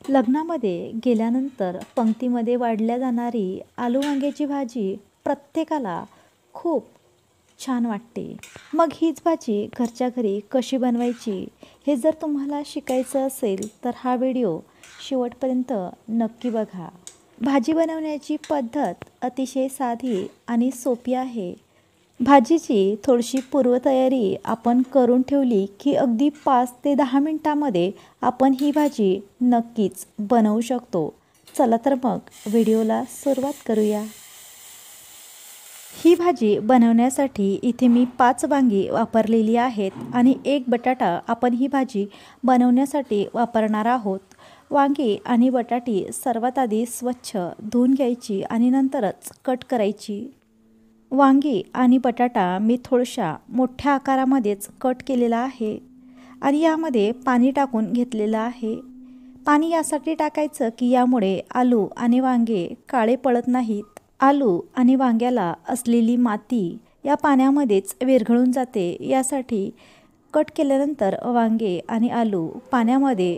लग्नामध्ये गेल्यानंतर पंक्तीमध्ये वाढल्या जाणारी आलू वांग्याची भाजी प्रत्येकाला खूप छान वाटते. मग हीच भाजी घरच्या घरी कशी बनवायची हे जर तुम्हाला शिकायचं असेल तर हा व्हिडिओ शेवटपर्यंत नक्की बघा. भाजी बनवण्याची पद्धत अतिशय साधी आणि सोपी आहे. भाजीची थोडीशी पूर्वतयारी आपण करून ठेवली की अगदी 5 ते 10 मिनिटांमध्ये आपण ही भाजी नक्कीच बनवू शकतो. चला तर मग व्हिडिओला सुरुवात करूया. ही भाजी बनवण्यासाठी इथे मी 5 वांगी वापरलेली आहेत आणि 1 बटाटा आपण ही भाजी बनवण्यासाठी वापरणार आहोत. वांगी आणि बटाटी सर्वात आधी स्वच्छ धुवून घ्यायची आणि नंतरच कट करायची. वांगी आणि बटाटा मी थोड्याशा मोठ्या आकारामध्येच कट केलेला आहे आणि यामध्ये पाणी टाकून घेतलेलं आहे. पाणी यासाठी टाकायचं की यामुळे आलू आणि वांगे काळे पडत नाहीत. आलू आणि वांग्याला असलेली माती या पाण्यामध्येच विरघळून जाते. यासाठी कट केल्यानंतर वांगे आणि आलू पाण्यामध्ये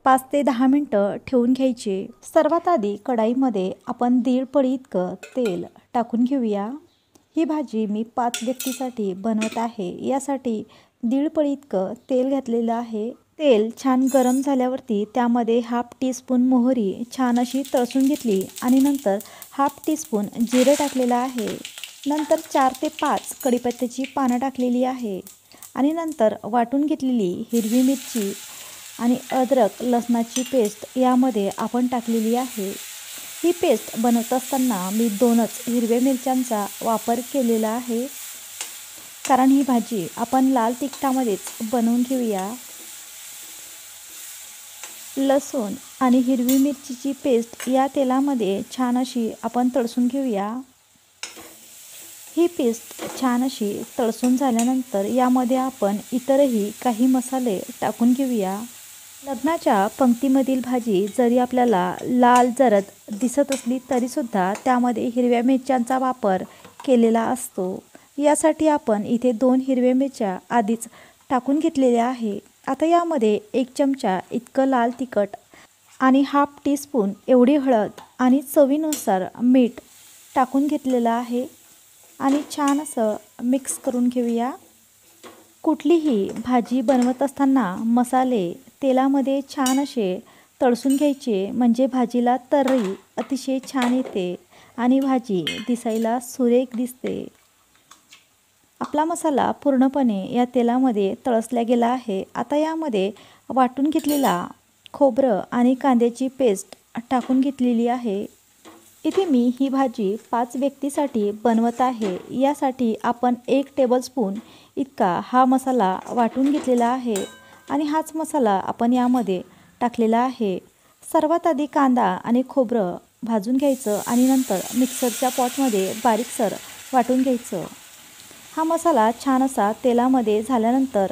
5 ते 10 मिनटं ठेवून घ्यायचे. सर्वात आधी कढाईमध्ये आपण 1.5 पळी इतकं तेल टाकून घेऊया. ही भाजी मी 5 व्यक्तीसाठी बनवत आहे. यासाठी 1.5 पळी इतकं तेल घातलेलं आहे. तेल छान गरम झाल्यावरती त्यामध्ये 1/2 टीस्पून मोहरी छान अशी तळसून घेतली आणि नंतर 1/2 टीस्पून जिरे टाकलेलं आहे. नंतर 4 ते 5 कढीपत्त्याची पानं टाकलेली आहे आणि नंतर वाटून घेतलेली हिरवी मिरची आणि अद्रक लसणाची पेस्ट यामध्ये आपण टाकलेली आहे. ही पेस्ट बनवत असताना मी 2च हिरव्या मिरच्यांचा वापर केलेला आहे, कारण ही भाजी आपण लाल तिखटामध्येच बनवून घेऊया. लसूण आणि हिरवी मिरचीची पेस्ट या तेलामध्ये छान अशी आपण तळसून घेऊया. ही पेस्ट छान अशी तळसून झाल्यानंतर यामध्ये आपण इतरही काही मसाले टाकून घेऊया. लग्नाच्या पंक्तीमधील भाजी जरी आपल्याला लाल जरद दिसत असली तरीसुद्धा त्यामध्ये हिरव्या मिरच्यांचा वापर केलेला असतो. यासाठी आपण इथे 2 हिरव्या मिरच्या आधीच टाकून घेतलेल्या आहे. आता यामध्ये 1 चमचा इतकं लाल तिखट आणि 1/2 टीस्पून एवढी हळद आणि चवीनुसार मीठ टाकून घेतलेलं आहे आणि छान असं मिक्स करून घेऊया. कुठलीही भाजी बनवत असताना मसाले तेलामध्ये छान असे तळसून घ्यायचे, म्हणजे भाजीला तर्री अतिशय छान येते आणि भाजी दिसायला सुरेख दिसते. आपला मसाला पूर्णपणे या तेलामध्ये तळसला गेला आहे. आता यामध्ये वाटून घेतलेला खोबरं आणि कांद्याची पेस्ट टाकून घेतलेली आहे. इथे मी ही भाजी 5 व्यक्तीसाठी बनवत आहे. यासाठी आपण 1 टेबलस्पून इतका हा मसाला वाटून घेतलेला आहे आणि हाच मसाला आपण यामध्ये टाकलेला आहे. सर्वात आधी कांदा आणि खोबरं भाजून घ्यायचं आणि नंतर मिक्सरच्या पॉटमध्ये बारीकसर वाटून घ्यायचं. हा मसाला छान असा तेलामध्ये झाल्यानंतर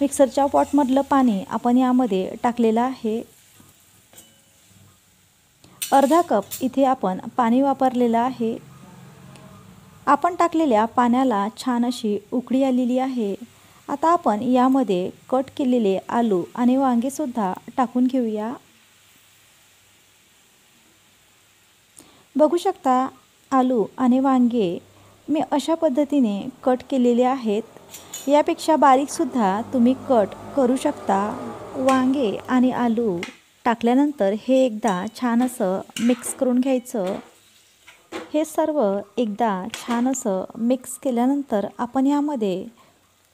मिक्सरच्या पॉटमधलं पाणी आपण यामध्ये टाकलेलं आहे. अर्धा कप इथे आपण पाणी वापरलेलं आहे. आपण टाकलेल्या पाण्याला छान अशी उकळी आलेली आहे. आता आपण यामध्ये कट केलेले आलू आणि वांगेसुद्धा टाकून घेऊया. बघू शकता आलू आणि वांगे मी अशा पद्धतीने कट केलेले आहेत. यापेक्षा बारीकसुद्धा तुम्ही कट करू शकता. वांगे आणि आलू टाकल्यानंतर हे एकदा छान असं मिक्स करून घ्यायचं. हे सर्व एकदा छान असं मिक्स केल्यानंतर आपण यामध्ये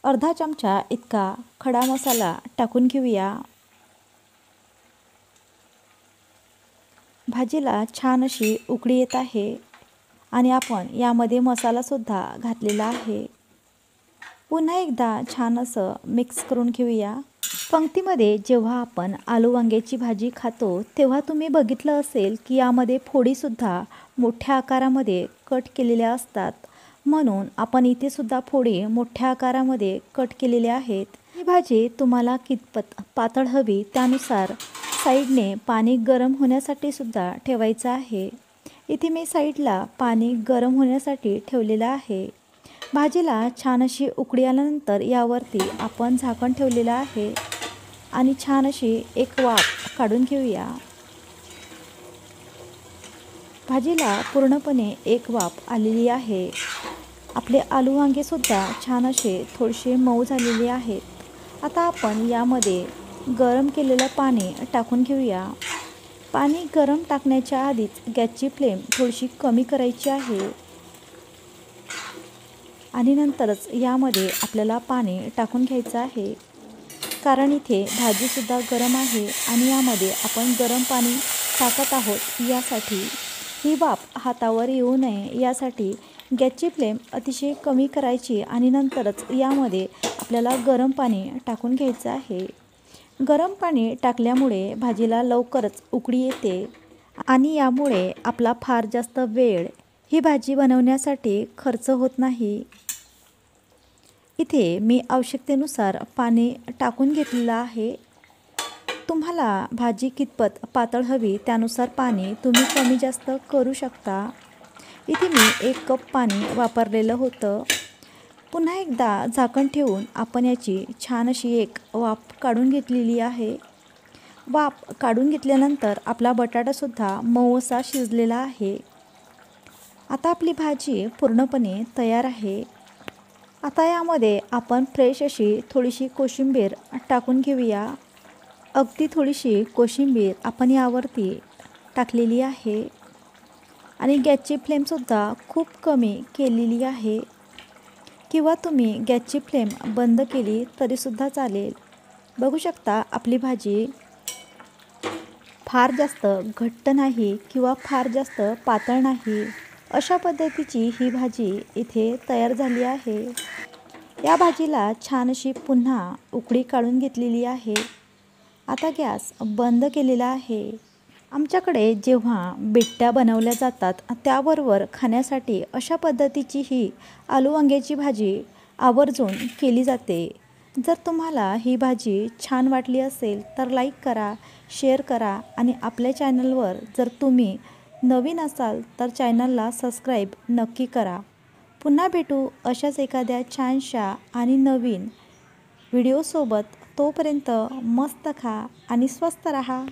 अर्धा चमचा इतका खडा मसाला टाकून घेऊया. भाजीला छान अशी उकळी येत आहे आणि आपण यामध्ये मसालासुद्धा घातलेला आहे. पुन्हा एकदा छान असं मिक्स करून घेऊया. पंक्तीमध्ये जेव्हा आपण आलू वांग्याची भाजी खातो तेव्हा तुम्ही बघितलं असेल की यामध्ये फोडीसुद्धा मोठ्या आकारामध्ये कट केलेल्या असतात. म्हणून आपण इथे सुद्धा फोडी मोठ्या आकारामध्ये कट केलेल्या आहेत. ही भाजी तुम्हाला कितपत पातळ हवी त्यानुसार साईडने पाणी गरम होण्यासाठी सुद्धा ठेवायचं आहे. इथे मी साईडला पाणी गरम होण्यासाठी ठेवलेलं आहे. भाजीला छान अशी उकळी आल्यानंतर यावरती आपण झाकण ठेवलेलं आहे आणि छान अशी एक वाफ काढून घेऊया. भाजीला पूर्णपणे एक वाफ आलेली आहे. आपले आलू वांगेसुद्धा छान असे थोडेसे मऊ झालेले आहेत. आता आपण यामध्ये गरम केलेलं पाणी टाकून घेऊया. पाणी गरम टाकण्याच्या आधीच गॅसची फ्लेम थोडीशी कमी करायची आहे आणि नंतरच यामध्ये आपल्याला पाणी टाकून घ्यायचं आहे. कारण इथे भाजीसुद्धा गरम आहे आणि यामध्ये आपण गरम पाणी टाकत आहोत. यासाठी ही वाफ हातावर येऊ नये यासाठी गॅसची फ्लेम अतिशय कमी करायची आणि नंतरच यामध्ये आपल्याला गरम पाणी टाकून घ्यायचं आहे. गरम पाणी टाकल्यामुळे भाजीला लवकरच उकळी येते आणि यामुळे आपला फार जास्त वेळ ही भाजी बनवण्यासाठी खर्च होत नाही. इथे मी आवश्यकतेनुसार पाणी टाकून घेतलेलं आहे. तुम्हाला भाजी कितपत पातळ हवी त्यानुसार पाणी तुम्ही कमी जास्त करू शकता. इथे मी 1 कप पाणी वापरलेलं होतं. पुन्हा एकदा झाकण ठेवून आपण याची छान अशी एक वाफ काढून घेतलेली आहे. वाफ काढून घेतल्यानंतर आपला बटाटासुद्धा मऊ असा शिजलेला आहे. आता आपली भाजी पूर्णपणे तयार आहे. आता यामध्ये आपण फ्रेश अशी थोडीशी कोशिंबीर टाकून घेऊया. अगदी थोडीशी कोशिंबीर आपण यावरती टाकलेली आहे आणि गॅसची फ्लेमसुद्धा खूप कमी केलेली आहे किंवा तुम्ही गॅसची फ्लेम बंद केली तरीसुद्धा चालेल. बघू शकता आपली भाजी फार जास्त घट्ट नाही किंवा फार जास्त पातळ नाही, अशा पद्धतीची ही भाजी इथे तयार झाली आहे. या भाजीला छान अशी पुन्हा उकळी काढून घेतलेली आहे. आता गॅस बंद केलेला आहे. आमच्याकडे जेव्हा बिट्ट्या बनवल्या जातात त्याबरोबर खाण्यासाठी अशा पद्धतीची ही आलू वांग्याची भाजी आवर्जून केली जाते. जर तुम्हाला ही भाजी छान वाटली असेल तर लाईक करा, शेअर करा आणि आपल्या चॅनलवर जर तुम्ही नवीन असाल तर चॅनलला सबस्क्राईब नक्की करा. पुन्हा भेटू अशाच एखाद्या छानशा आणि नवीन व्हिडिओसोबत. तोपर्यंत मस्त खा आणि स्वस्त रहा.